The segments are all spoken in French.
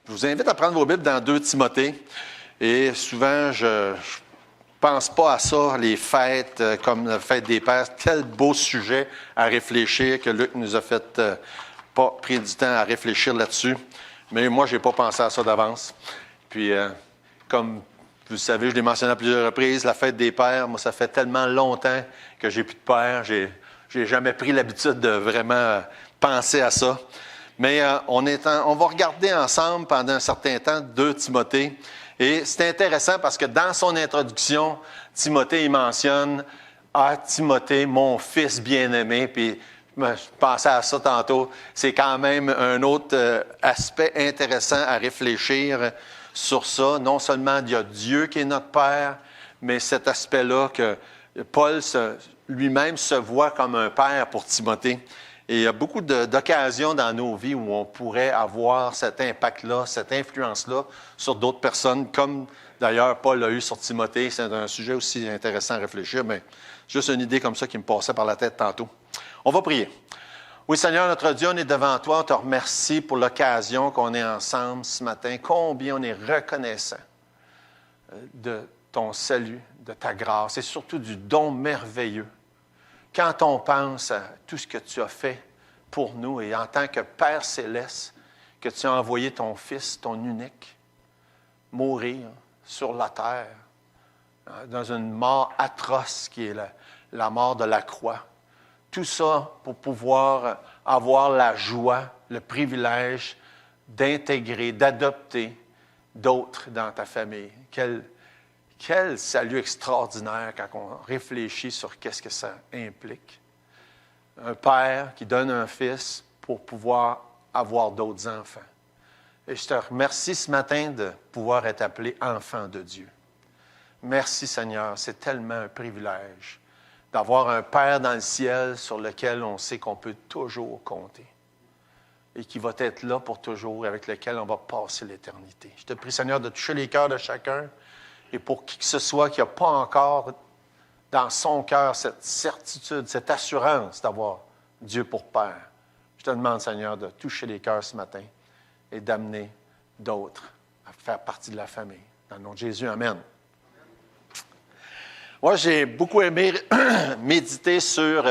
Je vous invite à prendre vos Bibles dans 2 Timothée. Et souvent, je pense pas à ça, les fêtes, comme la fête des Pères. Quel beau sujet à réfléchir que Luc nous a fait pas pris du temps à réfléchir là-dessus. Mais moi, j'ai pas pensé à ça d'avance. Puis, comme vous le savez, je l'ai mentionné à plusieurs reprises, la fête des Pères, moi, ça fait tellement longtemps que j'ai plus de père. J'ai jamais pris l'habitude de vraiment penser à ça. Mais on va regarder ensemble pendant un certain temps 2 Timothée. Et c'est intéressant parce que dans son introduction, Timothée, il mentionne « Ah, Timothée, mon fils bien-aimé », puis je pensais à ça tantôt. C'est quand même un autre aspect intéressant à réfléchir sur ça. Non seulement il y a Dieu qui est notre Père, mais cet aspect-là que Paul lui-même se voit comme un père pour Timothée. Et il y a beaucoup d'occasions dans nos vies où on pourrait avoir cet impact-là, cette influence-là sur d'autres personnes, comme d'ailleurs Paul l'a eu sur Timothée. C'est un sujet aussi intéressant à réfléchir, mais juste une idée comme ça qui me passait par la tête tantôt. On va prier. Oui, Seigneur, notre Dieu, on est devant toi. On te remercie pour l'occasion qu'on est ensemble ce matin. Combien on est reconnaissant de ton salut, de ta grâce et surtout du don merveilleux. Quand on pense à tout ce que tu as fait pour nous et en tant que Père céleste, que tu as envoyé ton Fils, ton unique, mourir sur la terre, dans une mort atroce qui est la mort de la croix. Tout ça pour pouvoir avoir la joie, le privilège d'intégrer, d'adopter d'autres dans ta famille. Quel salut extraordinaire quand on réfléchit sur qu'est-ce que ça implique. Un père qui donne un fils pour pouvoir avoir d'autres enfants. Et je te remercie ce matin de pouvoir être appelé enfant de Dieu. Merci Seigneur, c'est tellement un privilège d'avoir un Père dans le ciel sur lequel on sait qu'on peut toujours compter et qui va être là pour toujours, avec lequel on va passer l'éternité. Je te prie Seigneur de toucher les cœurs de chacun. Et pour qui que ce soit qui n'a pas encore dans son cœur cette certitude, cette assurance d'avoir Dieu pour Père, je te demande, Seigneur, de toucher les cœurs ce matin et d'amener d'autres à faire partie de la famille. Dans le nom de Jésus, Amen. Moi, j'ai beaucoup aimé méditer sur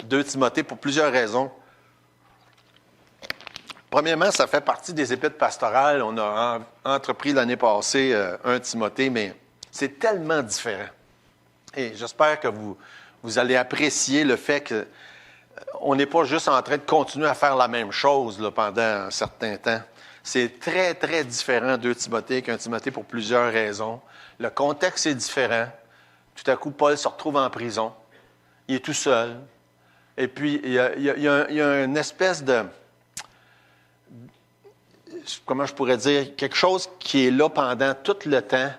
2 Timothée pour plusieurs raisons. Premièrement, ça fait partie des épîtres pastorales. On a entrepris l'année passée 1 Timothée, mais c'est tellement différent. Et j'espère que vous allez apprécier le fait qu'on n'est pas juste en train de continuer à faire la même chose là, pendant un certain temps. C'est très, très différent 2 Timothée qu'un Timothée pour plusieurs raisons. Le contexte est différent. Tout à coup, Paul se retrouve en prison. Il est tout seul. Et puis, il y a une espèce de... Comment je pourrais dire? Quelque chose qui est là pendant tout le temps.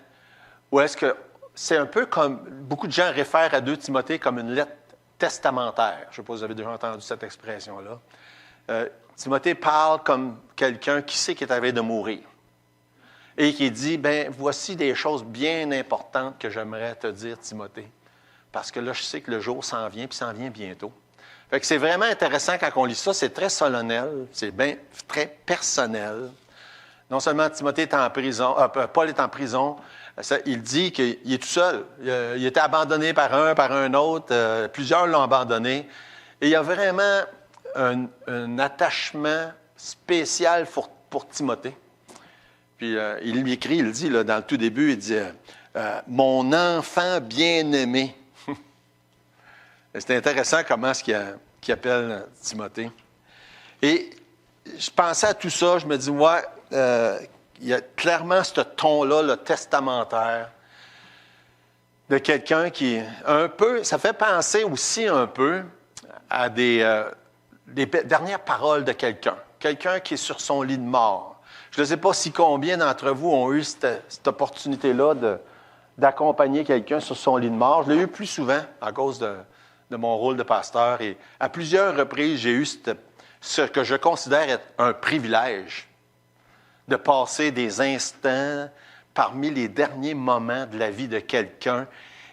Ou est-ce que c'est un peu comme... Beaucoup de gens réfèrent à 2 Timothée comme une lettre testamentaire. Je ne sais pas si vous avez déjà entendu cette expression-là. Timothée parle comme quelqu'un qui sait qu'il est à veille de mourir. Et qui dit, bien, voici des choses bien importantes que j'aimerais te dire, Timothée. Parce que là, je sais que le jour s'en vient, puis s'en vient bientôt. Fait que c'est vraiment intéressant quand on lit ça. C'est très solennel, c'est bien très personnel. Non seulement Timothée est en prison, Paul est en prison, il dit qu'il est tout seul. Il était abandonné par un autre. Plusieurs l'ont abandonné. Et il y a vraiment un attachement spécial pour Timothée. Puis il lui écrit, il dit là, dans le tout début, il dit « Mon enfant bien-aimé ». C'est intéressant comment est-ce qu'il appelle Timothée. Et je pensais à tout ça, je me dis, ouais, il y a clairement ce ton-là, le testamentaire, de quelqu'un qui un peu, ça fait penser aussi un peu à des dernières paroles de quelqu'un qui est sur son lit de mort. Je ne sais pas si combien d'entre vous ont eu cette opportunité-là d'accompagner quelqu'un sur son lit de mort. Je l'ai eu plus souvent à cause de mon rôle de pasteur. Et à plusieurs reprises, j'ai eu ce que je considère être un privilège de passer des instants parmi les derniers moments de la vie de quelqu'un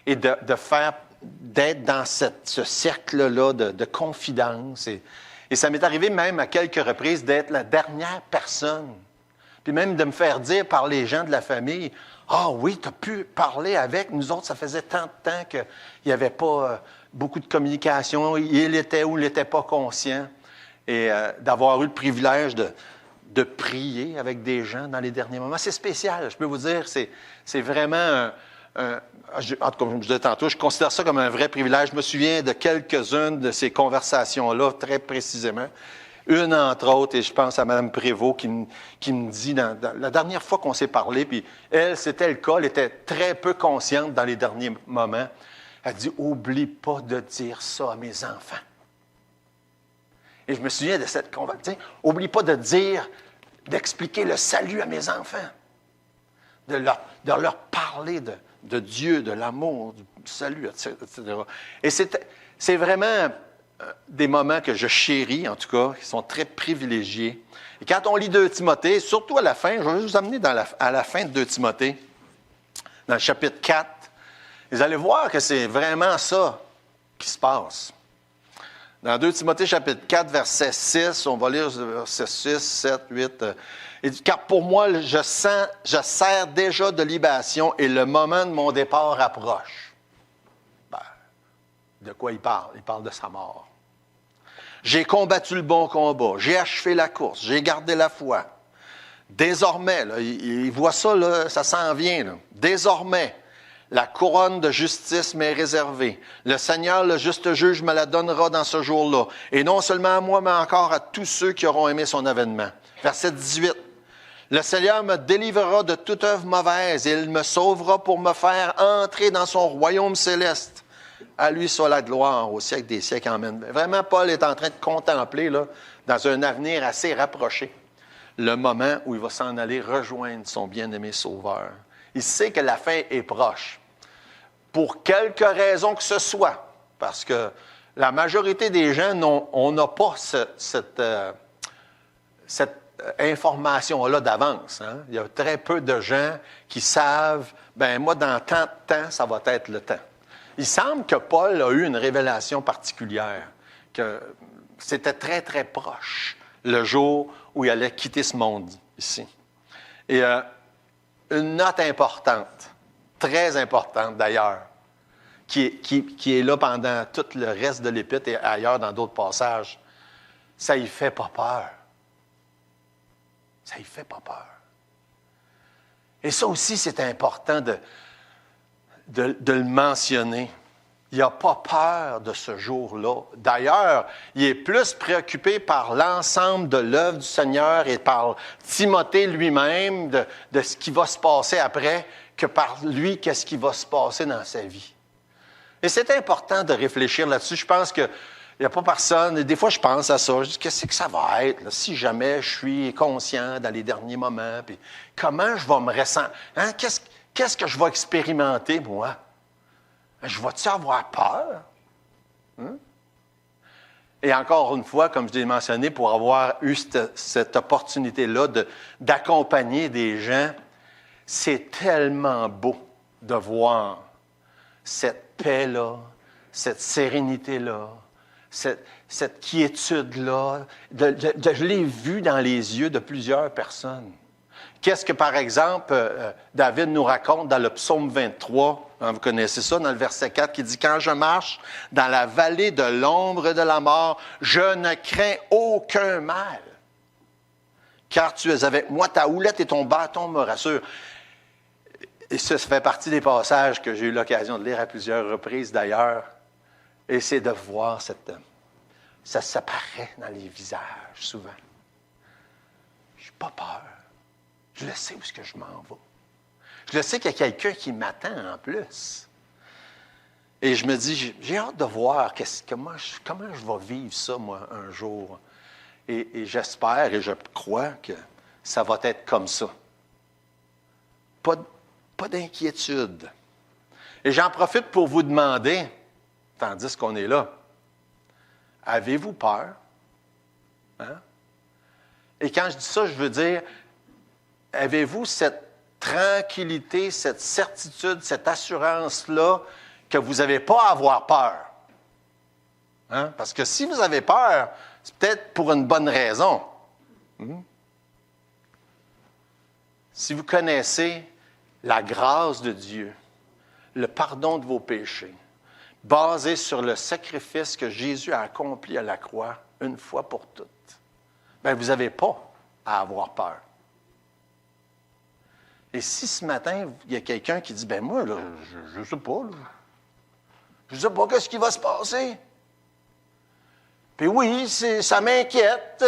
et d'être dans ce cercle-là de confidence. Et ça m'est arrivé même à quelques reprises d'être la dernière personne Puis même de me faire dire par les gens de la famille, « Ah oui, tu as pu parler avec. Nous autres, ça faisait tant de temps qu'il n'y avait pas beaucoup de communication. Il était ou il n'était pas conscient. » Et d'avoir eu le privilège de prier avec des gens dans les derniers moments. C'est spécial, je peux vous dire. C'est vraiment en tout cas, comme je disais tantôt, je considère ça comme un vrai privilège. Je me souviens de quelques-unes de ces conversations-là, très précisément. Une, entre autres, et je pense à Mme Prévost, qui me dit, la dernière fois qu'on s'est parlé, puis elle, c'était le cas, elle était très peu consciente dans les derniers moments. Elle dit, « Oublie pas de dire ça à mes enfants. » Et je me souviens de cette conversation. « Oublie pas de dire, d'expliquer le salut à mes enfants. » De leur parler de Dieu, de l'amour, du salut, etc. Et c'est vraiment des moments que je chéris, en tout cas, qui sont très privilégiés. Et quand on lit 2 Timothée, surtout à la fin, je vais juste vous amener à la fin de 2 Timothée, dans le chapitre 4, vous allez voir que c'est vraiment ça qui se passe. Dans 2 Timothée, chapitre 4, verset 6, on va lire verset 6, 7, 8. Il dit, « Car pour moi, je sers déjà de libation et le moment de mon départ approche. » Ben, de quoi il parle? Il parle de sa mort. « J'ai combattu le bon combat, j'ai achevé la course, j'ai gardé la foi. Désormais, là, il voit ça, là, ça s'en vient. Là. Désormais, la couronne de justice m'est réservée. Le Seigneur, le juste juge, me la donnera dans ce jour-là. Et non seulement à moi, mais encore à tous ceux qui auront aimé son avènement. » Verset 18. « Le Seigneur me délivrera de toute œuvre mauvaise et il me sauvera pour me faire entrer dans son royaume céleste. À lui soit la gloire au siècle des siècles. Amen. » Vraiment, Paul est en train de contempler, là, dans un avenir assez rapproché, le moment où il va s'en aller rejoindre son bien-aimé Sauveur. Il sait que la fin est proche. Pour quelque raison que ce soit, parce que la majorité des gens, on n'a pas cette information-là d'avance. Hein? Il y a très peu de gens qui savent, ben moi, dans tant de temps, ça va être le temps. Il semble que Paul a eu une révélation particulière, que c'était très, très proche, le jour où il allait quitter ce monde ici. Et une note importante, très importante d'ailleurs, qui est là pendant tout le reste de l'Épître et ailleurs dans d'autres passages, ça y fait pas peur. Ça y fait pas peur. Et ça aussi, c'est important de le mentionner. Il n'a pas peur de ce jour-là. D'ailleurs, il est plus préoccupé par l'ensemble de l'œuvre du Seigneur et par Timothée lui-même, de ce qui va se passer après, que par lui, qu'est-ce qui va se passer dans sa vie. Et c'est important de réfléchir là-dessus. Je pense qu'il n'y a pas personne, et des fois je pense à ça, je dis, qu'est-ce que ça va être, là, si jamais je suis conscient dans les derniers moments, puis comment je vais me ressentir, hein? Qu'est-ce que je vais expérimenter, moi? Je vais-tu avoir peur? Hein? Et encore une fois, comme je l'ai mentionné, pour avoir eu cette opportunité-là d'accompagner des gens, c'est tellement beau de voir cette paix-là, cette sérénité-là, cette quiétude-là. Je l'ai vu dans les yeux de plusieurs personnes. Qu'est-ce que, par exemple, David nous raconte dans le psaume 23, hein, vous connaissez ça, dans le verset 4, qui dit « Quand je marche dans la vallée de l'ombre de la mort, je ne crains aucun mal, car tu es avec moi, ta houlette et ton bâton me rassurent. » Et ça fait partie des passages que j'ai eu l'occasion de lire à plusieurs reprises d'ailleurs, et c'est de voir ça s'apparaît dans les visages souvent. Je n'ai pas peur. Je le sais où est-ce que je m'en vais. Je le sais qu'il y a quelqu'un qui m'attend en plus. Et je me dis, j'ai hâte de voir comment je vais vivre ça, moi, un jour. Et j'espère et je crois que ça va être comme ça. Pas d'inquiétude. Et j'en profite pour vous demander, tandis qu'on est là, avez-vous peur? Hein? Et quand je dis ça, je veux dire, avez-vous cette tranquillité, cette certitude, cette assurance-là que vous n'avez pas à avoir peur? Hein? Parce que si vous avez peur, c'est peut-être pour une bonne raison. si vous connaissez la grâce de Dieu, le pardon de vos péchés, basé sur le sacrifice que Jésus a accompli à la croix une fois pour toutes, bien, vous n'avez pas à avoir peur. Et si ce matin, il y a quelqu'un qui dit, « Bien, moi, là, je ne sais pas, là. Je ne sais pas qu'est-ce qui va se passer. Puis oui, ça m'inquiète.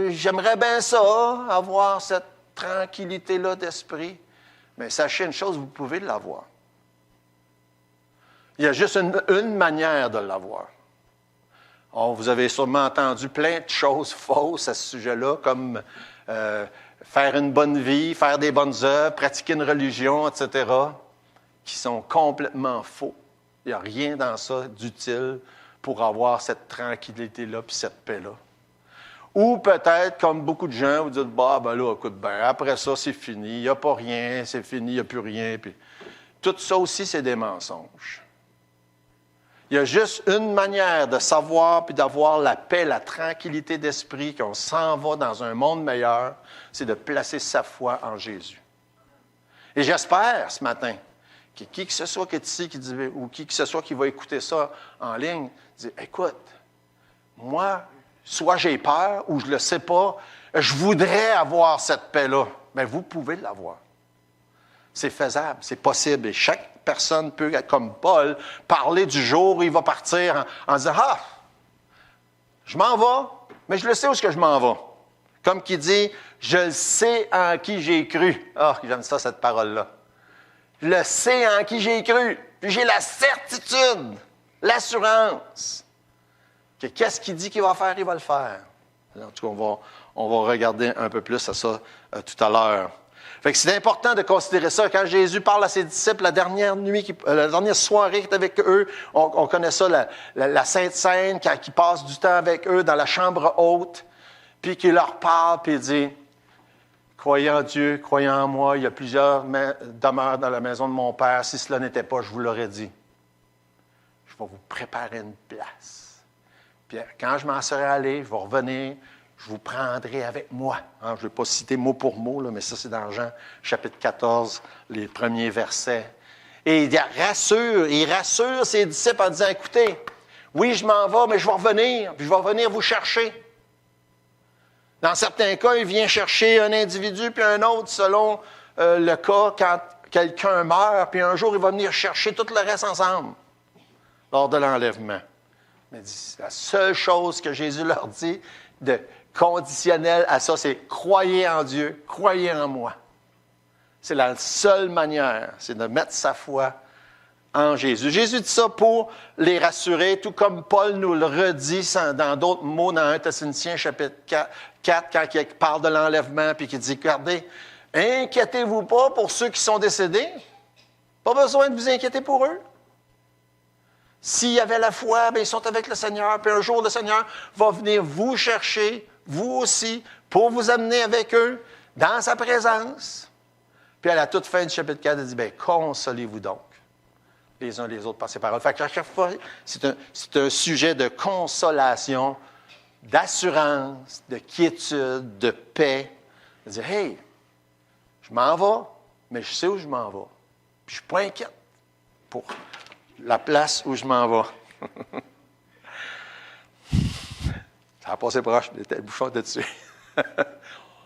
J'aimerais bien ça, avoir cette tranquillité-là d'esprit. » Mais sachez une chose, vous pouvez l'avoir. Il y a juste une manière de l'avoir. Oh, vous avez sûrement entendu plein de choses fausses à ce sujet-là, comme faire une bonne vie, faire des bonnes œuvres, pratiquer une religion, etc., qui sont complètement faux. Il n'y a rien dans ça d'utile pour avoir cette tranquillité-là puis cette paix-là. Ou peut-être, comme beaucoup de gens, vous dites, bah, ben là, écoute, ben, après ça, c'est fini, il n'y a pas rien, c'est fini, il n'y a plus rien. Puis, tout ça aussi, c'est des mensonges. Il y a juste une manière de savoir puis d'avoir la paix, la tranquillité d'esprit, qu'on s'en va dans un monde meilleur, c'est de placer sa foi en Jésus. Et j'espère, ce matin, que qui que ce soit qui est ici, ou qui que ce soit qui va écouter ça en ligne, dit, écoute, moi, soit j'ai peur ou je ne le sais pas, je voudrais avoir cette paix-là. Mais vous pouvez l'avoir. C'est faisable, c'est possible. Et chaque personne peut, comme Paul, parler du jour où il va partir en disant, « Ah, je m'en vais, mais je le sais où est-ce que je m'en vais. » Comme qui dit, « Je sais en qui j'ai cru. » Ah, j'aime ça, cette parole-là. Je le sais en qui j'ai cru. Puis j'ai la certitude, l'assurance que qu'est-ce qu'il dit qu'il va faire, il va le faire. En tout cas, on va regarder un peu plus à ça tout à l'heure. Fait que c'est important de considérer ça. Quand Jésus parle à ses disciples la dernière soirée qu'il est avec eux, on connaît ça, la Sainte Seine, quand il passe du temps avec eux dans la chambre haute, puis qu'il leur parle, puis il dit, « Croyez en Dieu, croyez en moi, il y a plusieurs demeures dans la maison de mon Père. Si cela n'était pas, je vous l'aurais dit. Je vais vous préparer une place. Puis quand je m'en serai allé, je vais revenir, je vous prendrai avec moi. » Je ne vais pas citer mot pour mot, là, mais ça, c'est dans Jean, chapitre 14, les premiers versets. Et il rassure ses disciples en disant, « Écoutez, oui, je m'en vais, mais je vais revenir, puis je vais revenir vous chercher. » Dans certains cas, il vient chercher un individu, puis un autre, selon le cas, quand quelqu'un meurt, puis un jour, il va venir chercher tout le reste ensemble, lors de l'enlèvement. Mais la seule chose que Jésus leur dit, de conditionnel à ça, c'est « Croyez en Dieu, croyez en moi ». C'est la seule manière, c'est de mettre sa foi en Jésus. Jésus dit ça pour les rassurer, tout comme Paul nous le redit dans d'autres mots dans 1 Thessaloniciens chapitre 4, quand il parle de l'enlèvement, puis qu'il dit, regardez, inquiétez-vous pas pour ceux qui sont décédés. Pas besoin de vous inquiéter pour eux. S'il y avait la foi, bien, ils sont avec le Seigneur, puis un jour, le Seigneur va venir vous chercher, vous aussi, pour vous amener avec eux dans sa présence. Puis à la toute fin du chapitre 4, il dit, bien, consolez-vous donc les uns les autres par ces paroles. Fait qu'à chaque fois, c'est un sujet de consolation, d'assurance, de quiétude, de paix. De dire, hey, je m'en vais, mais je sais où je m'en vais. Puis je ne suis pas inquiète pour la place où je m'en vais. Ça a passé proche, il était le bouchon de dessus.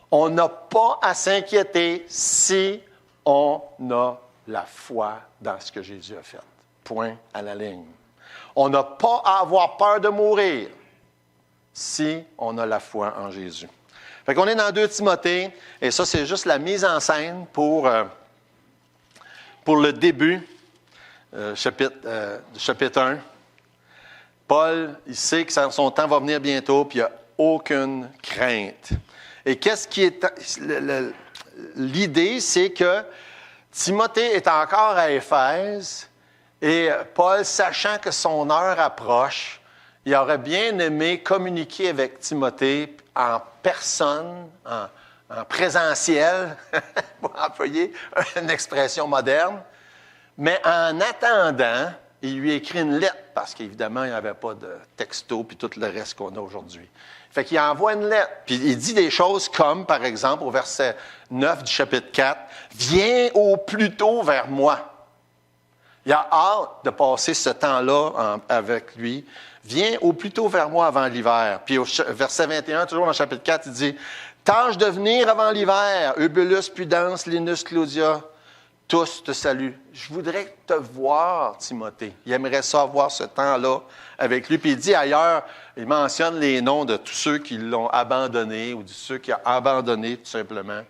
On n'a pas à s'inquiéter si on a la foi dans ce que Jésus a fait. Point à la ligne. On n'a pas à avoir peur de mourir si on a la foi en Jésus. Fait qu'on est dans 2 Timothée, et ça, c'est juste la mise en scène pour le début, chapitre 1. Paul, il sait que son temps va venir bientôt, puis il n'y a aucune crainte. Et qu'est-ce qui est... L'idée, c'est que Timothée est encore à Éphèse, et Paul, sachant que son heure approche, il aurait bien aimé communiquer avec Timothée en personne, en présentiel, pour employer une expression moderne. Mais en attendant, il lui écrit une lettre, parce qu'évidemment, il n'y avait pas de texto puis tout le reste qu'on a aujourd'hui. Fait qu'il envoie une lettre. Puis il dit des choses comme, par exemple, au verset 9 du chapitre 4, « Viens au plus tôt vers moi. » Il a hâte de passer ce temps-là avec lui. « Viens au plus tôt vers moi avant l'hiver. » Puis au verset 21, toujours dans le chapitre 4, il dit, « Tâche de venir avant l'hiver, Eubulus, Pudence, Linus, Claudia, tous te saluent. » Je voudrais te voir, Timothée. Il aimerait ça avoir ce temps-là avec lui. Puis il dit ailleurs, il mentionne les noms de tous ceux qui l'ont abandonné ou de ceux qui ont abandonné, tout simplement.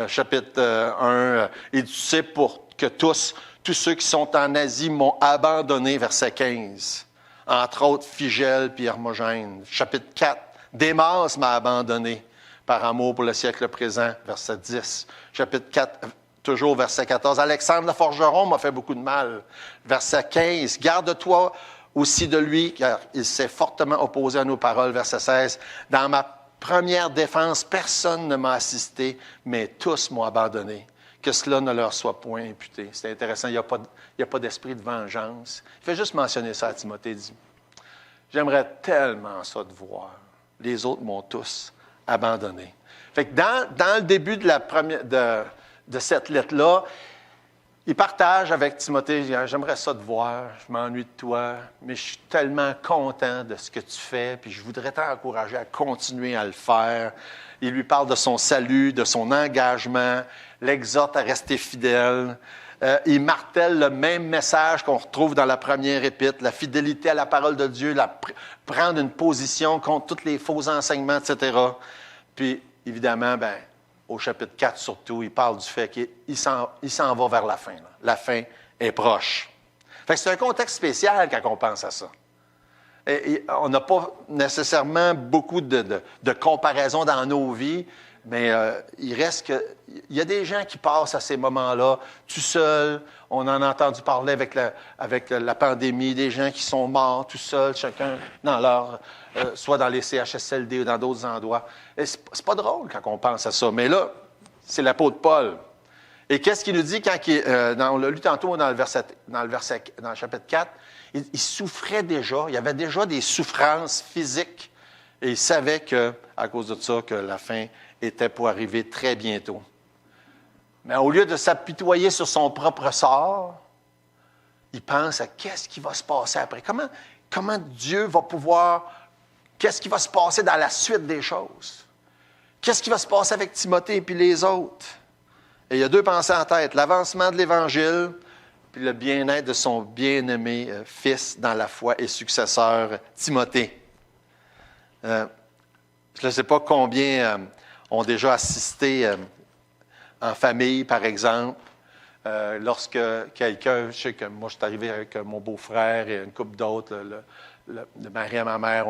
Chapitre 1, et tu sais pour que tous ceux qui sont en Asie m'ont abandonné, verset 15. Entre autres, Phygel puis Hermogène. Chapitre 4, Démas m'a abandonné par amour pour le siècle présent, verset 10. Chapitre 4, toujours verset 14. Alexandre le forgeron m'a fait beaucoup de mal. Verset 15. Garde-toi aussi de lui, car il s'est fortement opposé à nos paroles. Verset 16. Dans ma première défense, personne ne m'a assisté, mais tous m'ont abandonné. Que cela ne leur soit point imputé. C'est intéressant, il n'y a pas d'esprit de vengeance. Il fait juste mentionner ça à Timothée. Il dit, j'aimerais tellement ça de voir. Les autres m'ont tous abandonné. Fait que dans le début de cette lettre-là, il partage avec Timothée, j'aimerais ça te voir, je m'ennuie de toi, mais je suis tellement content de ce que tu fais, puis je voudrais t'encourager à continuer à le faire. Il lui parle de son salut, de son engagement, l'exhorte à rester fidèle. Il martèle le même message qu'on retrouve dans la première épître, la fidélité à la parole de Dieu, prendre une position contre tous les faux enseignements, etc. Puis, évidemment, au chapitre 4 surtout, il parle du fait qu'il s'en va vers la fin. Là. La fin est proche. Fait que c'est un contexte spécial quand on pense à ça. Et on n'a pas nécessairement beaucoup de comparaisons dans nos vies, mais il reste que... Il y a des gens qui passent à ces moments-là tout seuls. On en a entendu parler avec la pandémie, des gens qui sont morts tout seuls, chacun dans leur... soit dans les CHSLD ou dans d'autres endroits. Et c'est pas drôle quand on pense à ça. Mais là, c'est l'apôtre Paul. Et qu'est-ce qu'il nous dit quand on l'a lu tantôt dans le chapitre 4, il souffrait déjà, il y avait déjà des souffrances physiques. Et il savait à cause de ça, que la fin était pour arriver très bientôt. Mais au lieu de s'apitoyer sur son propre sort, il pense à qu'est-ce qui va se passer après. Comment Dieu va pouvoir... Qu'est-ce qui va se passer dans la suite des choses? Qu'est-ce qui va se passer avec Timothée et puis les autres? Et il y a deux pensées en tête, l'avancement de l'Évangile puis le bien-être de son bien-aimé fils dans la foi et successeur Timothée. Je ne sais pas combien ont déjà assisté en famille, par exemple, lorsque quelqu'un, je sais que moi, je suis arrivé avec mon beau-frère et une couple d'autres, le mari et ma mère,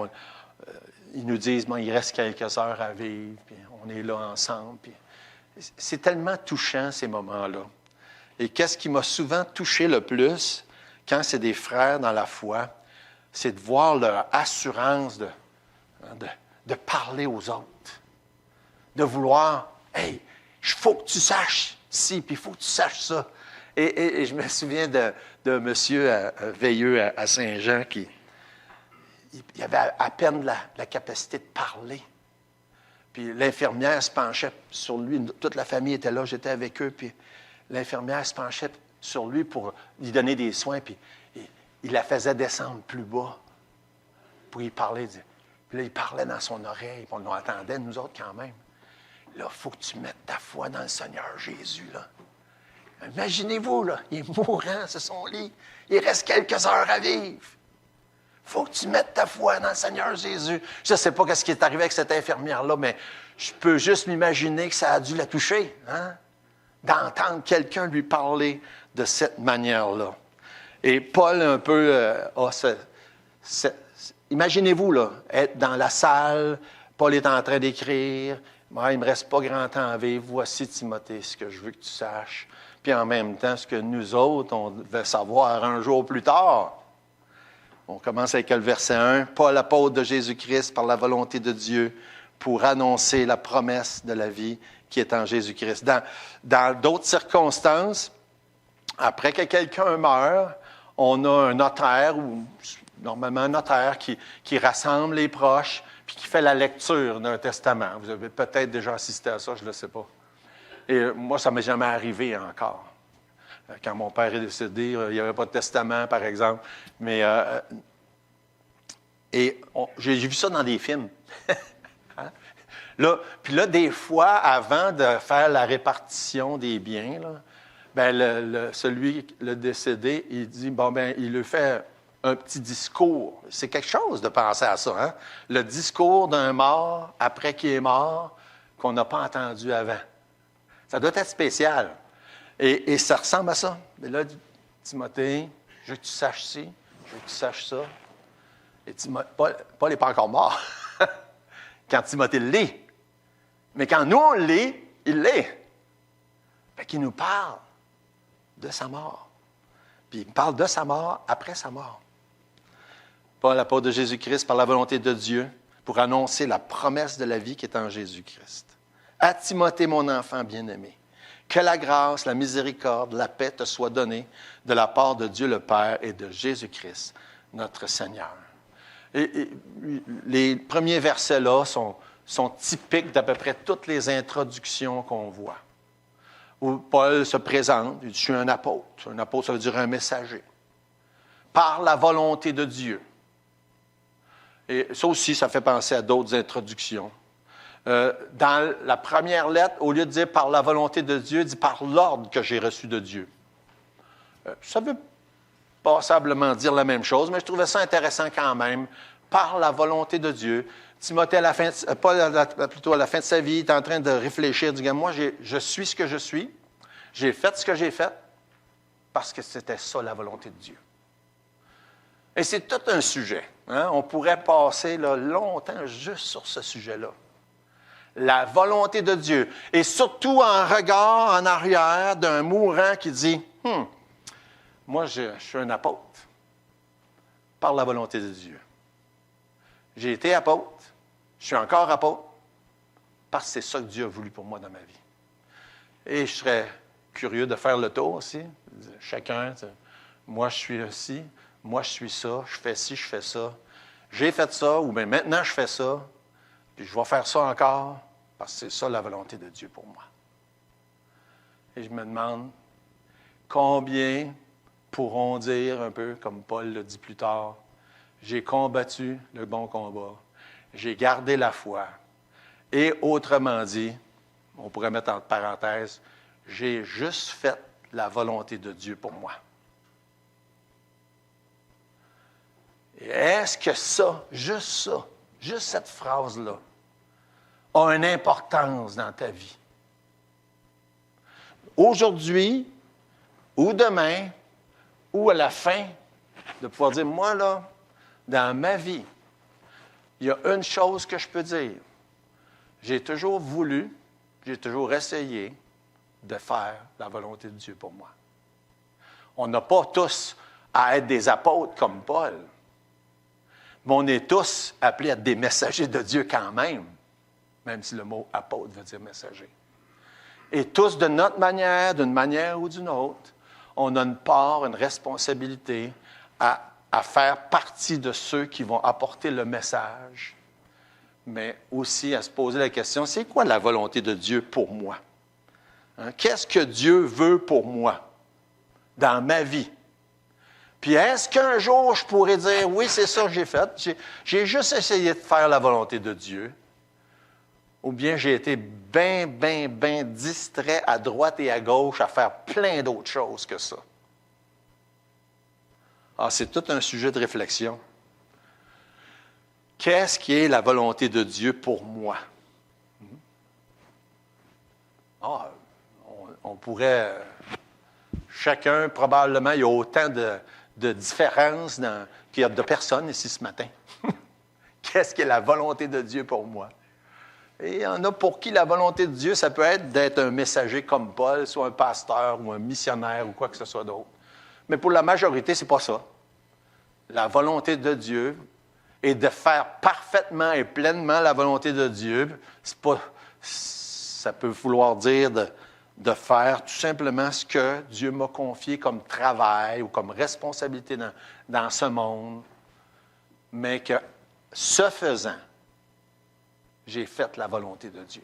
ils nous disent, il reste quelques heures à vivre, puis on est là ensemble. Puis c'est tellement touchant, ces moments-là. Et qu'est-ce qui m'a souvent touché le plus, quand c'est des frères dans la foi, c'est de voir leur assurance de parler aux autres. De vouloir, « Hey, il faut que tu saches ci, puis il faut que tu saches ça. » Et je me souviens de monsieur Veilleux à Saint-Jean qui il avait à peine la capacité de parler. Puis l'infirmière se penchait sur lui. Toute la famille était là, j'étais avec eux. Puis l'infirmière se penchait sur lui pour lui donner des soins. Puis il la faisait descendre plus bas pour y parler. Puis là, il parlait dans son oreille. Puis on l'entendait, nous autres, quand même. Là, il faut que tu mettes ta foi dans le Seigneur Jésus, là. Imaginez-vous, là, il est mourant sur son lit. Il reste quelques heures à vivre. Il faut que tu mettes ta foi dans le Seigneur Jésus. Je ne sais pas ce qui est arrivé avec cette infirmière-là, mais je peux juste m'imaginer que ça a dû la toucher, hein? D'entendre quelqu'un lui parler de cette manière-là. Et Paul, un peu, imaginez-vous, là, être dans la salle, Paul est en train d'écrire, il ne me reste pas grand temps à vivre, voici Timothée, ce que je veux que tu saches. Puis en même temps, ce que nous autres, on devait savoir un jour plus tard. On commence avec le verset 1. « Paul, apôtre de Jésus-Christ, par la volonté de Dieu, pour annoncer la promesse de la vie qui est en Jésus-Christ. » Dans d'autres circonstances, après que quelqu'un meurt, on a un notaire, ou normalement un notaire, qui rassemble les proches, puis qui fait la lecture d'un testament. Vous avez peut-être déjà assisté à ça, je ne le sais pas. Et moi, ça ne m'est jamais arrivé encore. Quand mon père est décédé, il n'y avait pas de testament, par exemple. Mais j'ai vu ça dans des films. Hein? Puis là, des fois, avant de faire la répartition des biens, là, ben le décédé, il dit, il lui fait un petit discours. C'est quelque chose de penser à ça, hein? Le discours d'un mort après qu'il est mort, qu'on n'a pas entendu avant. Ça doit être spécial. Et ça ressemble à ça. Mais là, Timothée, je veux que tu saches ci, je veux que tu saches ça. Et Paul n'est pas encore mort quand Timothée l'est. Mais quand nous, on l'est, il l'est. Fait qu'il nous parle de sa mort. Puis il parle de sa mort après sa mort. Paul, apôtre de Jésus-Christ, par la volonté de Dieu, pour annoncer la promesse de la vie qui est en Jésus-Christ. À Timothée, mon enfant bien-aimé, que la grâce, la miséricorde, la paix te soient données de la part de Dieu le Père et de Jésus-Christ, notre Seigneur. Et les premiers versets-là sont typiques d'à peu près toutes les introductions qu'on voit. Où Paul se présente, il dit, je suis un apôtre. Un apôtre, ça veut dire un messager. Par la volonté de Dieu. Et ça aussi, ça fait penser à d'autres introductions. Dans la première lettre, au lieu de dire par la volonté de Dieu, il dit par l'ordre que j'ai reçu de Dieu. Ça veut passablement dire la même chose, mais je trouvais ça intéressant quand même. Par la volonté de Dieu. Timothée, plutôt à la fin de sa vie, il est en train de réfléchir, du gars, moi, je suis ce que je suis, j'ai fait ce que j'ai fait, parce que c'était ça la volonté de Dieu. Et c'est tout un sujet. Hein? On pourrait passer là, longtemps juste sur ce sujet-là. La volonté de Dieu. Et surtout en regard en arrière d'un mourant qui dit, moi, je suis un apôtre. Par la volonté de Dieu. J'ai été apôtre. Je suis encore apôtre. Parce que c'est ça que Dieu a voulu pour moi dans ma vie. Et je serais curieux de faire le tour aussi. Chacun, moi, je suis ci. Moi, je suis ça. Je fais ci, je fais ça. J'ai fait ça, ou bien maintenant, je fais ça. Puis je vais faire ça encore. Parce que c'est ça la volonté de Dieu pour moi. Et je me demande, combien pourront dire un peu, comme Paul le dit plus tard, j'ai combattu le bon combat, j'ai gardé la foi. Et autrement dit, on pourrait mettre entre parenthèses, j'ai juste fait la volonté de Dieu pour moi. Et est-ce que juste cette phrase-là, a une importance dans ta vie? Aujourd'hui, ou demain, ou à la fin, de pouvoir dire, moi, là, dans ma vie, il y a une chose que je peux dire. J'ai toujours voulu, j'ai toujours essayé de faire la volonté de Dieu pour moi. On n'a pas tous à être des apôtres comme Paul, mais on est tous appelés à être des messagers de Dieu quand même si le mot apôtre veut dire messager. Et tous, de notre manière, d'une manière ou d'une autre, on a une part, une responsabilité à faire partie de ceux qui vont apporter le message, mais aussi à se poser la question, c'est quoi la volonté de Dieu pour moi? Hein? Qu'est-ce que Dieu veut pour moi dans ma vie? Puis est-ce qu'un jour je pourrais dire, oui, c'est ça que j'ai fait, j'ai juste essayé de faire la volonté de Dieu, ou bien j'ai été bien distrait à droite et à gauche à faire plein d'autres choses que ça? Ah, c'est tout un sujet de réflexion. Qu'est-ce qui est la volonté de Dieu pour moi? Ah, on pourrait... Chacun, probablement, il y a autant de différences qu'il y a de personnes ici ce matin. Qu'est-ce qui est la volonté de Dieu pour moi? Et il y en a pour qui la volonté de Dieu, ça peut être d'être un messager comme Paul, soit un pasteur ou un missionnaire ou quoi que ce soit d'autre. Mais pour la majorité, ce n'est pas ça. La volonté de Dieu est de faire parfaitement et pleinement la volonté de Dieu. Ça peut vouloir dire de faire tout simplement ce que Dieu m'a confié comme travail ou comme responsabilité dans ce monde, mais que ce faisant, j'ai fait la volonté de Dieu.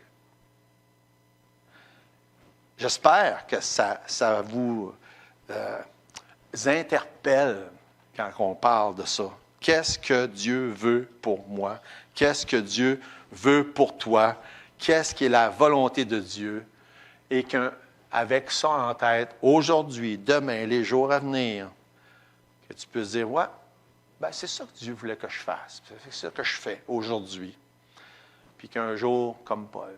J'espère que ça vous interpelle quand on parle de ça. Qu'est-ce que Dieu veut pour moi? Qu'est-ce que Dieu veut pour toi? Qu'est-ce qui est la volonté de Dieu? Et qu'avec ça en tête, aujourd'hui, demain, les jours à venir, que tu peux dire, ouais, ben c'est ça que Dieu voulait que je fasse. C'est ça que je fais aujourd'hui. Puis qu'un jour, comme Paul,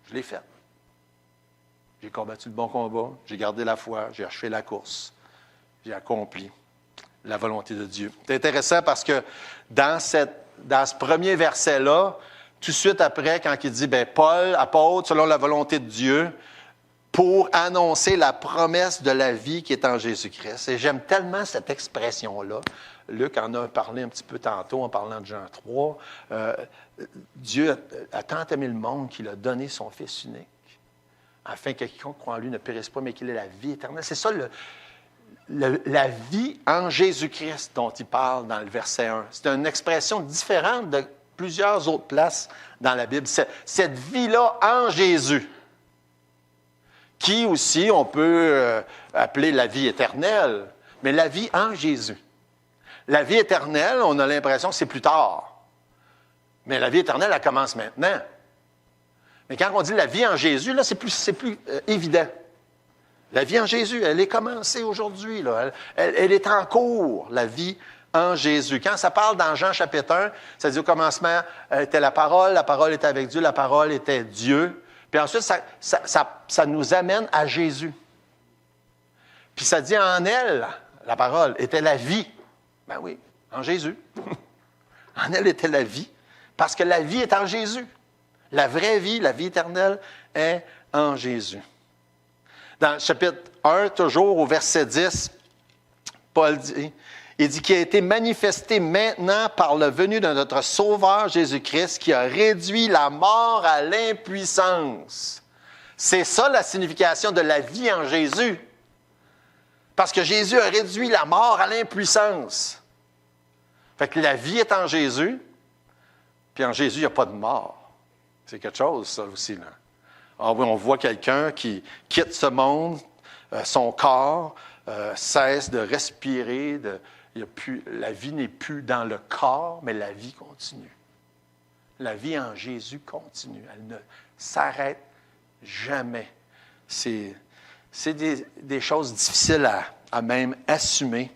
je l'ai fait. J'ai combattu le bon combat, j'ai gardé la foi, j'ai achevé la course, j'ai accompli la volonté de Dieu. C'est intéressant parce que dans ce premier verset-là, tout de suite après, quand il dit, bien, Paul, apôtre, selon la volonté de Dieu, pour annoncer la promesse de la vie qui est en Jésus-Christ. Et j'aime tellement cette expression-là. Luc en a parlé un petit peu tantôt en parlant de Jean 3. Dieu a tant aimé le monde qu'il a donné son Fils unique, afin que quiconque croit en lui ne périsse pas, mais qu'il ait la vie éternelle. C'est ça la vie en Jésus-Christ dont il parle dans le verset 1. C'est une expression différente de plusieurs autres places dans la Bible. Cette vie-là en Jésus, qui aussi on peut appeler la vie éternelle, mais la vie en Jésus. La vie éternelle, on a l'impression que c'est plus tard. Mais la vie éternelle, elle commence maintenant. Mais quand on dit la vie en Jésus, là, c'est plus évident. La vie en Jésus, elle est commencée aujourd'hui. Là. Elle est en cours, la vie en Jésus. Quand ça parle dans Jean chapitre 1, ça dit au commencement était la parole était avec Dieu, la parole était Dieu. Puis ensuite, ça nous amène à Jésus. Puis ça dit en elle, la parole, était la vie. Ben oui, en Jésus. En elle était la vie, parce que la vie est en Jésus. La vraie vie, la vie éternelle, est en Jésus. Dans le chapitre 1, toujours au verset 10, Paul dit, il dit qu'il a été manifesté maintenant par le venu de notre Sauveur Jésus-Christ qui a réduit la mort à l'impuissance. C'est ça la signification de la vie en Jésus. Parce que Jésus a réduit la mort à l'impuissance. Fait que la vie est en Jésus, puis en Jésus, il n'y a pas de mort. C'est quelque chose, ça aussi, là. Ah oui, on voit quelqu'un qui quitte ce monde, son corps cesse de respirer, la vie n'est plus dans le corps, mais la vie continue. La vie en Jésus continue. Elle ne s'arrête jamais. C'est des choses difficiles à même assumer,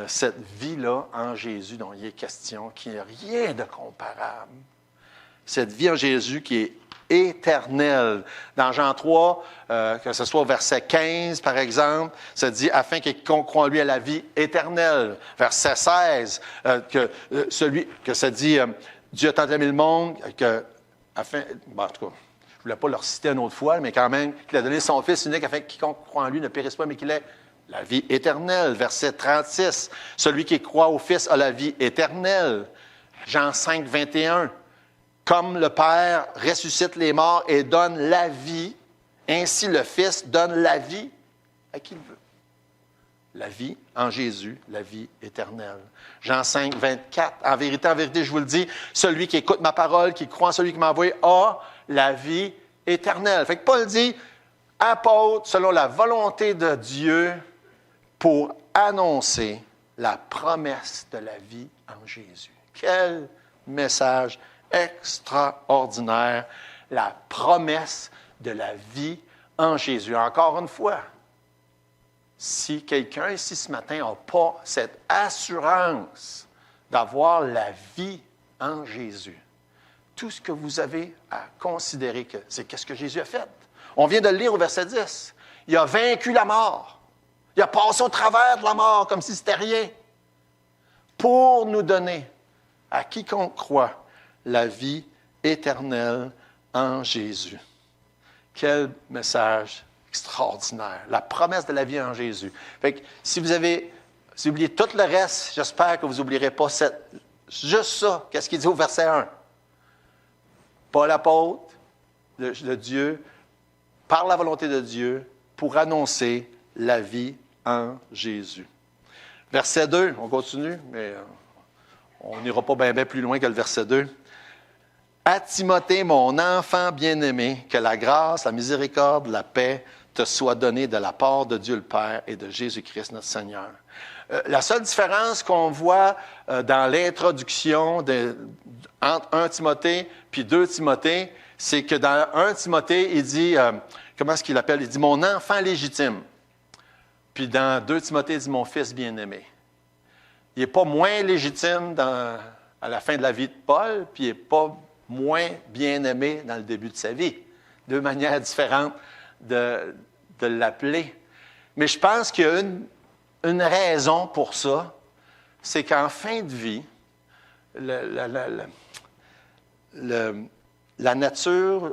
cette vie-là en Jésus dont il est question, qui n'est rien de comparable. Cette vie en Jésus qui est éternelle. Dans Jean 3, que ce soit au verset 15, par exemple, ça dit « Afin que quiconque croit en lui ait la vie éternelle ». Verset 16, que ça dit « Dieu a tant aimé le monde que... » en tout cas, je ne voulais pas leur citer une autre fois, mais quand même, qu'il a donné son Fils unique afin que quiconque croit en lui ne périsse pas, mais qu'il ait la vie éternelle. Verset 36, « Celui qui croit au Fils a la vie éternelle ». Jean 5, 21, « Comme le Père ressuscite les morts et donne la vie, ainsi le Fils donne la vie à qui il veut. » La vie en Jésus, la vie éternelle. Jean 5, 24, « En vérité, je vous le dis, celui qui écoute ma parole, qui croit en celui qui m'a envoyé, a la vie éternelle. » Fait que Paul dit, apôtre selon la volonté de Dieu pour annoncer la promesse de la vie en Jésus. Quel message extraordinaire, la promesse de la vie en Jésus. Encore une fois, si quelqu'un ici ce matin n'a pas cette assurance d'avoir la vie en Jésus, tout ce que vous avez à considérer, c'est qu'est-ce que Jésus a fait. On vient de le lire au verset 10. Il a vaincu la mort. Il a passé au travers de la mort comme si c'était rien pour nous donner à quiconque croit la vie éternelle en Jésus. Quel message extraordinaire. La promesse de la vie en Jésus. Fait que si vous oubliez tout le reste, j'espère que vous n'oublierez pas juste ça. Qu'est-ce qu'il dit au verset 1? Paul apôtre de Dieu, par la volonté de Dieu, pour annoncer la vie en Jésus. Verset 2, on continue, mais on n'ira pas bien plus loin que le verset 2. À Timothée, mon enfant bien-aimé, que la grâce, la miséricorde, la paix te soient données de la part de Dieu le Père et de Jésus-Christ notre Seigneur. La seule différence qu'on voit dans l'introduction entre 1 Timothée puis 2 Timothée, c'est que dans 1 Timothée, il dit, comment est-ce qu'il appelle? Il dit « mon enfant légitime ». Puis dans 2 Timothée, il dit « mon fils bien-aimé ». Il n'est pas moins légitime à la fin de la vie de Paul, puis il n'est pas moins bien-aimé dans le début de sa vie. Deux manières différentes de l'appeler. Mais je pense qu'il y a une raison pour ça, c'est qu'en fin de vie, la nature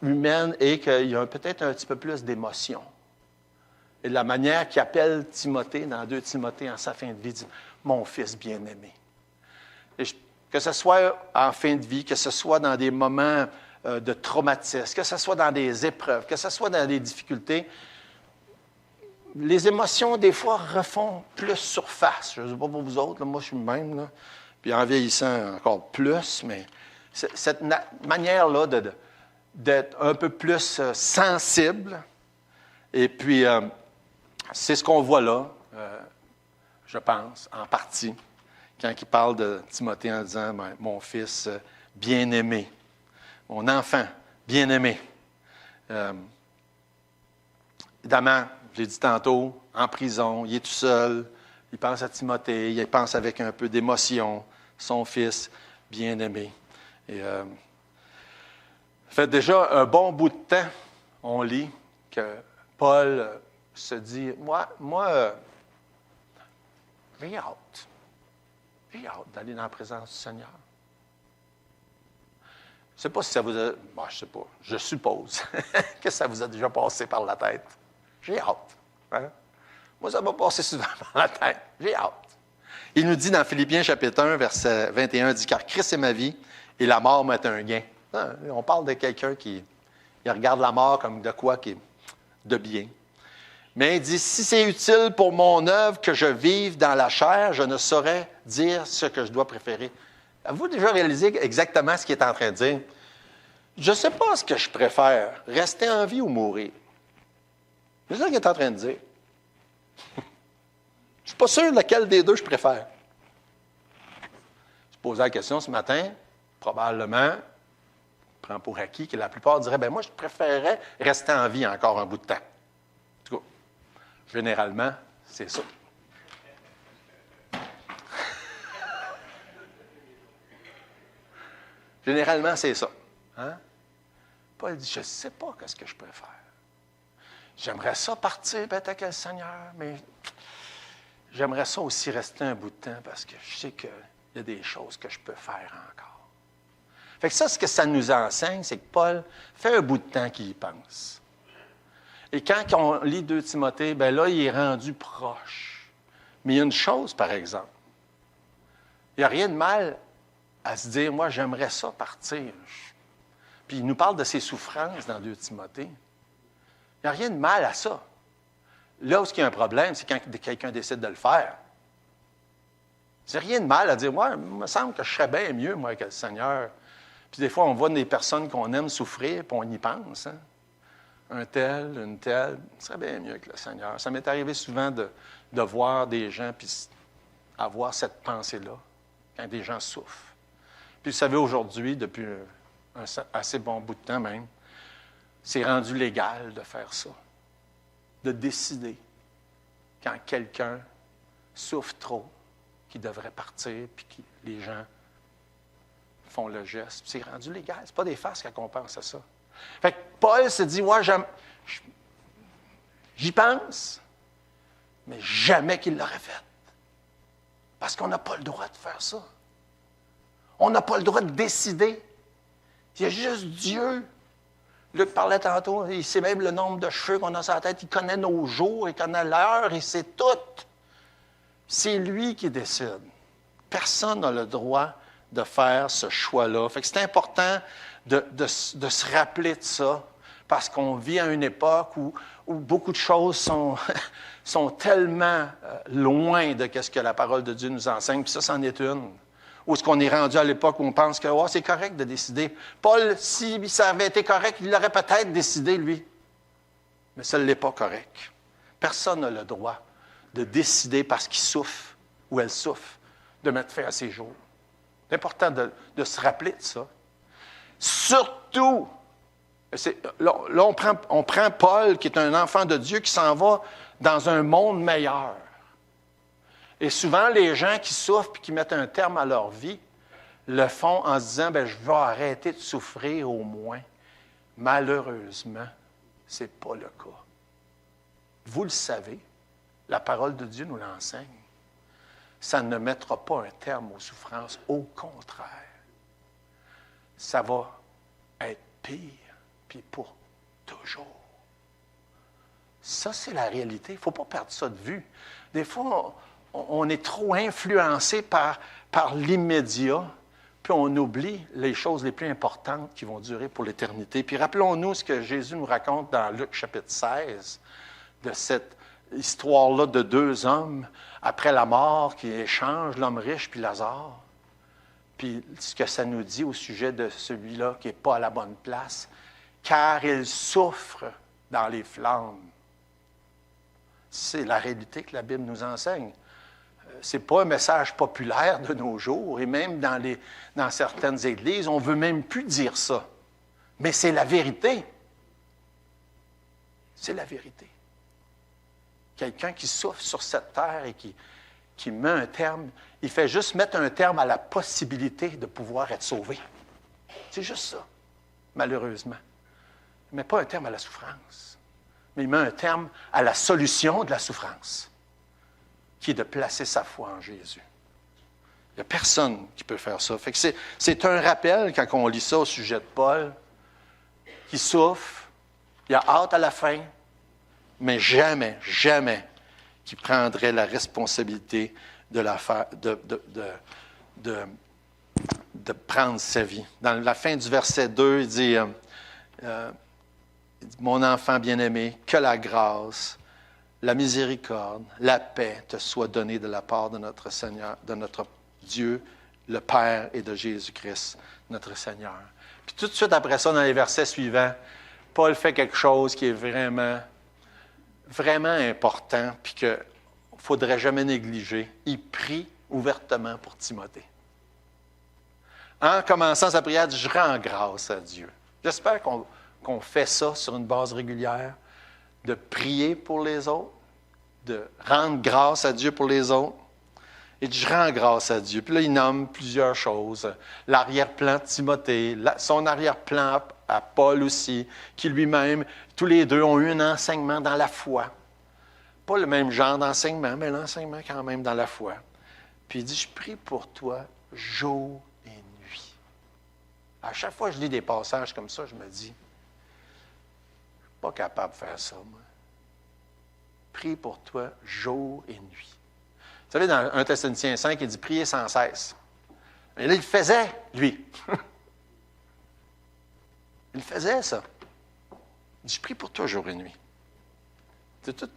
humaine est qu'il y a peut-être un petit peu plus d'émotion. Et la manière qu'il appelle Timothée, dans 2 Timothée, en sa fin de vie, dit « mon fils bien-aimé ». Que ce soit en fin de vie, que ce soit dans des moments de traumatisme, que ce soit dans des épreuves, que ce soit dans des difficultés, les émotions, des fois, refont plus surface. Je ne sais pas pour vous autres, là, moi je suis le même, là, puis en vieillissant encore plus, mais cette manière-là d'être un peu plus sensible, et puis c'est ce qu'on voit là, je pense, en partie, quand il parle de Timothée en disant « mon fils bien-aimé, mon enfant bien-aimé ». Évidemment, je l'ai dit tantôt, en prison, il est tout seul, il pense à Timothée, il pense avec un peu d'émotion, son fils bien-aimé. Et ça fait déjà un bon bout de temps, on lit, que Paul se dit « moi, j'ai hâte. J'ai hâte d'aller dans la présence du Seigneur. » Je ne sais pas si ça vous a... Bon, je ne sais pas. Je suppose que ça vous a déjà passé par la tête. J'ai hâte. Hein? Moi, ça m'a passé souvent par la tête. J'ai hâte. Il nous dit dans Philippiens chapitre 1, verset 21, il dit « Car Christ est ma vie et la mort m'est un gain. » On parle de quelqu'un qui regarde la mort comme de quoi qui est de bien. Mais il dit « Si c'est utile pour mon œuvre que je vive dans la chair, je ne saurais dire ce que je dois préférer. » Avez-vous déjà réalisé exactement ce qu'il est en train de dire? Je ne sais pas ce que je préfère, rester en vie ou mourir. C'est ça qu'il est en train de dire. Je ne suis pas sûr lequel des deux je préfère. Je posais la question ce matin, probablement, je prends pour acquis que la plupart diraient, bien moi, je préférerais rester en vie encore un bout de temps. En tout cas, généralement, c'est ça. Généralement, c'est ça. Hein? Paul dit, je ne sais pas ce que je préfère. J'aimerais ça partir, peut-être avec le Seigneur, mais j'aimerais ça aussi rester un bout de temps parce que je sais qu'il y a des choses que je peux faire encore. Fait que ça, ce que ça nous enseigne, c'est que Paul fait un bout de temps qu'il y pense. Et quand on lit 2 Timothée, bien là, il est rendu proche. Mais il y a une chose, par exemple. Il n'y a rien de mal à se dire, moi, j'aimerais ça partir. Puis il nous parle de ses souffrances dans 2 Timothée. Il n'y a rien de mal à ça. Là où il y a un problème, c'est quand quelqu'un décide de le faire. Il n'y a rien de mal à dire, moi, il me semble que je serais bien mieux, moi, que le Seigneur. Puis des fois, on voit des personnes qu'on aime souffrir, puis on y pense. Hein? Un tel, une telle, ce serait bien mieux que le Seigneur. Ça m'est arrivé souvent de voir des gens, puis avoir cette pensée-là, quand des gens souffrent. Puis vous savez, aujourd'hui, depuis un assez bon bout de temps même, c'est rendu légal de faire ça. De décider, quand quelqu'un souffre trop, qu'il devrait partir, puis que les gens font le geste. C'est rendu légal. C'est pas des farces quand on pense à ça. Fait que Paul se dit, ouais, j'y pense, mais jamais qu'il l'aurait fait. Parce qu'on n'a pas le droit de faire ça. On n'a pas le droit de décider. Il y a juste Dieu. Luc parlait tantôt, il sait même le nombre de cheveux qu'on a sur la tête, il connaît nos jours, il connaît l'heure, il sait tout. C'est lui qui décide. Personne n'a le droit de faire ce choix-là. Fait que c'est important de se rappeler de ça, parce qu'on vit à une époque où beaucoup de choses sont tellement loin de ce que la parole de Dieu nous enseigne, puis ça, c'en est une. Ou est-ce qu'on est rendu à l'époque où on pense que c'est correct de décider? Paul, si ça avait été correct, il l'aurait peut-être décidé, lui. Mais ça ne l'est pas correct. Personne n'a le droit de décider parce qu'il souffre ou elle souffre de mettre fin à ses jours. C'est important de se rappeler de ça. Surtout, là on prend Paul, qui est un enfant de Dieu, qui s'en va dans un monde meilleur. Et souvent, les gens qui souffrent et qui mettent un terme à leur vie le font en se disant, je vais arrêter de souffrir au moins. Malheureusement, ce n'est pas le cas. Vous le savez, la parole de Dieu nous l'enseigne. Ça ne mettra pas un terme aux souffrances. Au contraire, ça va être pire, puis pour toujours. Ça, c'est la réalité. Il ne faut pas perdre ça de vue. Des fois, on est trop influencé par l'immédiat, puis on oublie les choses les plus importantes qui vont durer pour l'éternité. Puis rappelons-nous ce que Jésus nous raconte dans Luc chapitre 16, de cette histoire-là de deux hommes après la mort qui échangent, l'homme riche puis Lazare. Puis ce que ça nous dit au sujet de celui-là qui n'est pas à la bonne place, car il souffre dans les flammes. C'est la réalité que la Bible nous enseigne. Ce n'est pas un message populaire de nos jours, et même dans certaines églises, on ne veut même plus dire ça. Mais c'est la vérité. C'est la vérité. Quelqu'un qui souffre sur cette terre et qui met un terme, il fait juste mettre un terme à la possibilité de pouvoir être sauvé. C'est juste ça, malheureusement. Il ne met pas un terme à la souffrance, mais il met un terme à la solution de la souffrance, qui est de placer sa foi en Jésus. Il n'y a personne qui peut faire ça. Fait que c'est un rappel, quand on lit ça au sujet de Paul, qui souffre, il a hâte à la fin, mais jamais, jamais qui prendrait la responsabilité de prendre sa vie. Dans la fin du verset 2, il dit, mon enfant bien-aimé, que la grâce, la miséricorde, la paix te soient données de la part de notre Seigneur, de notre Dieu, le Père et de Jésus-Christ, notre Seigneur. Puis tout de suite après ça, dans les versets suivants, Paul fait quelque chose qui est vraiment important, puis qu'il ne faudrait jamais négliger. Il prie ouvertement pour Timothée. En commençant sa prière, il dit, je rends grâce à Dieu. J'espère qu'on fait ça sur une base régulière, de prier pour les autres, de rendre grâce à Dieu pour les autres. Et je rends grâce à Dieu. Puis là, il nomme plusieurs choses. L'arrière-plan de Timothée, son arrière-plan à Paul aussi, qui lui-même, tous les deux ont eu un enseignement dans la foi. Pas le même genre d'enseignement, mais l'enseignement quand même dans la foi. Puis il dit, je prie pour toi jour et nuit. À chaque fois que je lis des passages comme ça, je me dis, je ne suis pas capable de faire ça, moi. Prie pour toi jour et nuit. Vous savez, dans 1 Thessaloniciens 5, il dit prier sans cesse. Et là, il le faisait, lui. Il faisait ça. Il dit, je prie pour toi jour et nuit.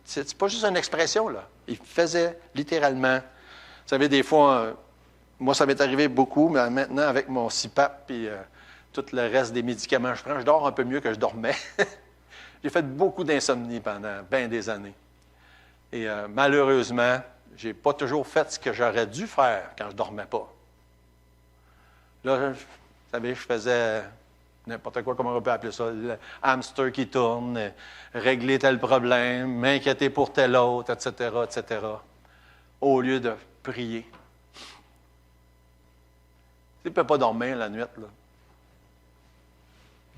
C'est pas juste une expression, là. Il faisait littéralement. Vous savez, des fois, moi, ça m'est arrivé beaucoup, mais maintenant, avec mon CPAP et tout le reste des médicaments que je prends, je dors un peu mieux que je dormais. J'ai fait beaucoup d'insomnie pendant bien des années. Et malheureusement, je n'ai pas toujours fait ce que j'aurais dû faire quand je ne dormais pas. Là, vous savez, je faisais n'importe quoi, comment on peut appeler ça, le hamster qui tourne, régler tel problème, m'inquiéter pour tel autre, etc., etc., au lieu de prier. Tu ne peux pas dormir la nuit, là.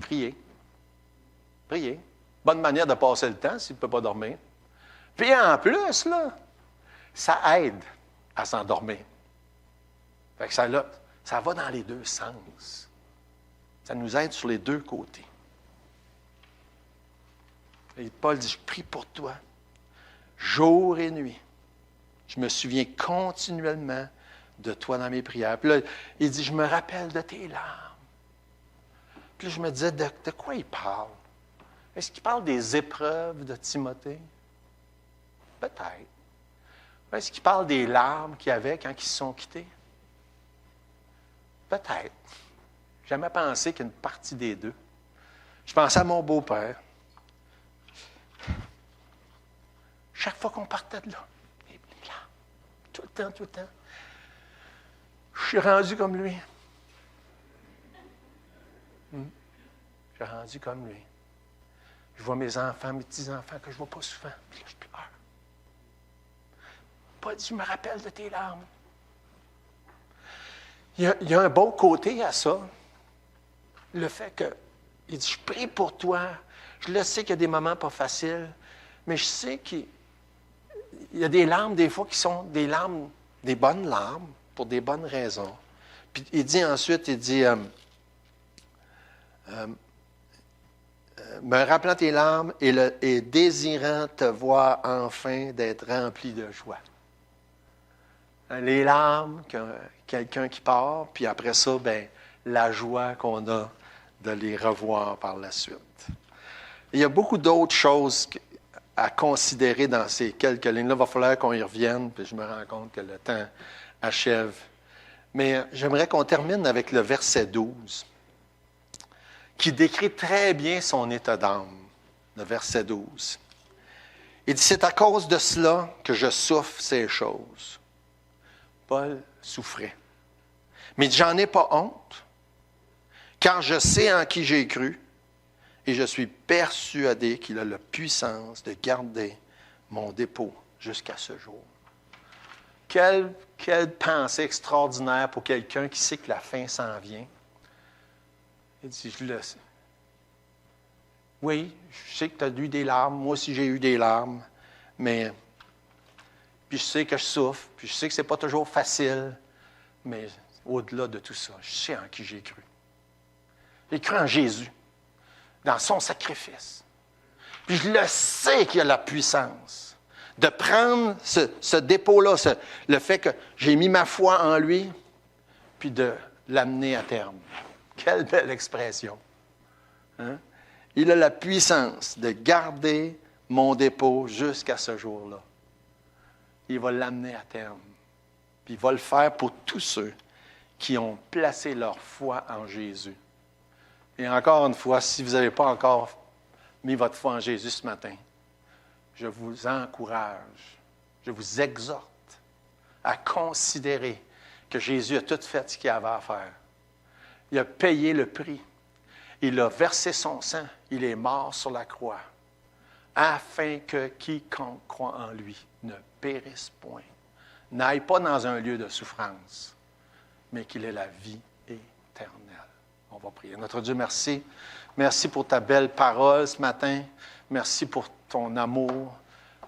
Prier. Prier. Bonne manière de passer le temps si tu ne peux pas dormir. Puis en plus, là, ça aide à s'endormir. Fait que ça va dans les deux sens. Ça nous aide sur les deux côtés. Et Paul dit, je prie pour toi, jour et nuit. Je me souviens continuellement de toi dans mes prières. Puis là, il dit, je me rappelle de tes larmes. Puis là, je me disais, de quoi il parle? Est-ce qu'il parle des épreuves de Timothée? Peut-être. Est-ce qu'il parle des larmes qu'il y avait quand ils se sont quittés? Peut-être. J'ai jamais pensé qu'une partie des deux. Je pensais à mon beau-père. Chaque fois qu'on partait de là, tout le temps, je suis rendu comme lui. Je suis rendu comme lui. Je vois mes enfants, mes petits-enfants que je ne vois pas souvent. Puis là, je pleure. Pas dit, je me rappelle de tes larmes. Il y a un bon côté à ça. Le fait que, il dit, je prie pour toi. Je le sais qu'il y a des moments pas faciles, mais je sais qu'il y a des larmes, des fois, qui sont des larmes, des bonnes larmes, pour des bonnes raisons. Puis il dit ensuite, me rappelant tes larmes et désirant te voir enfin d'être rempli de joie. Les larmes, quelqu'un qui part, puis après ça, la joie qu'on a de les revoir par la suite. Il y a beaucoup d'autres choses à considérer dans ces quelques lignes-là. Il va falloir qu'on y revienne, puis je me rends compte que le temps achève. Mais j'aimerais qu'on termine avec le verset 12, qui décrit très bien son état d'âme, le verset 12. Il dit, c'est à cause de cela que je souffre ces choses. Paul souffrait. Mais j'en ai pas honte, car je sais en qui j'ai cru, et je suis persuadé qu'il a la puissance de garder mon dépôt jusqu'à ce jour. Quelle pensée extraordinaire pour quelqu'un qui sait que la fin s'en vient. Il dit, je le sais. Oui, je sais que tu as eu des larmes, moi aussi j'ai eu des larmes, mais puis je sais que je souffre, puis je sais que ce n'est pas toujours facile, mais au-delà de tout ça, je sais en qui j'ai cru. J'ai cru en Jésus, dans son sacrifice. Puis je le sais qu'il a la puissance de prendre ce dépôt-là, le fait que j'ai mis ma foi en lui, puis de l'amener à terme. Quelle belle expression. Hein? Il a la puissance de garder mon dépôt jusqu'à ce jour-là. Il va l'amener à terme. Puis il va le faire pour tous ceux qui ont placé leur foi en Jésus. Et encore une fois, si vous n'avez pas encore mis votre foi en Jésus ce matin, je vous encourage, je vous exhorte à considérer que Jésus a tout fait ce qu'il avait à faire. Il a payé le prix. Il a versé son sang. Il est mort sur la croix, afin que quiconque croit en lui ne périsse point, n'aille pas dans un lieu de souffrance, mais qu'il ait la vie éternelle. On va prier. Notre Dieu, merci. Merci pour ta belle parole ce matin. Merci pour ton amour.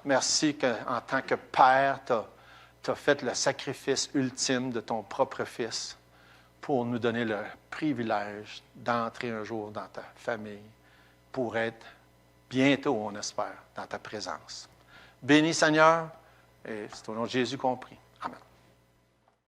Merci qu'en tant que Père, tu as fait le sacrifice ultime de ton propre Fils pour nous donner le privilège d'entrer un jour dans ta famille, pour être bientôt, on espère, dans ta présence. Bénis, Seigneur, et c'est au nom de Jésus qu'on prie. Amen.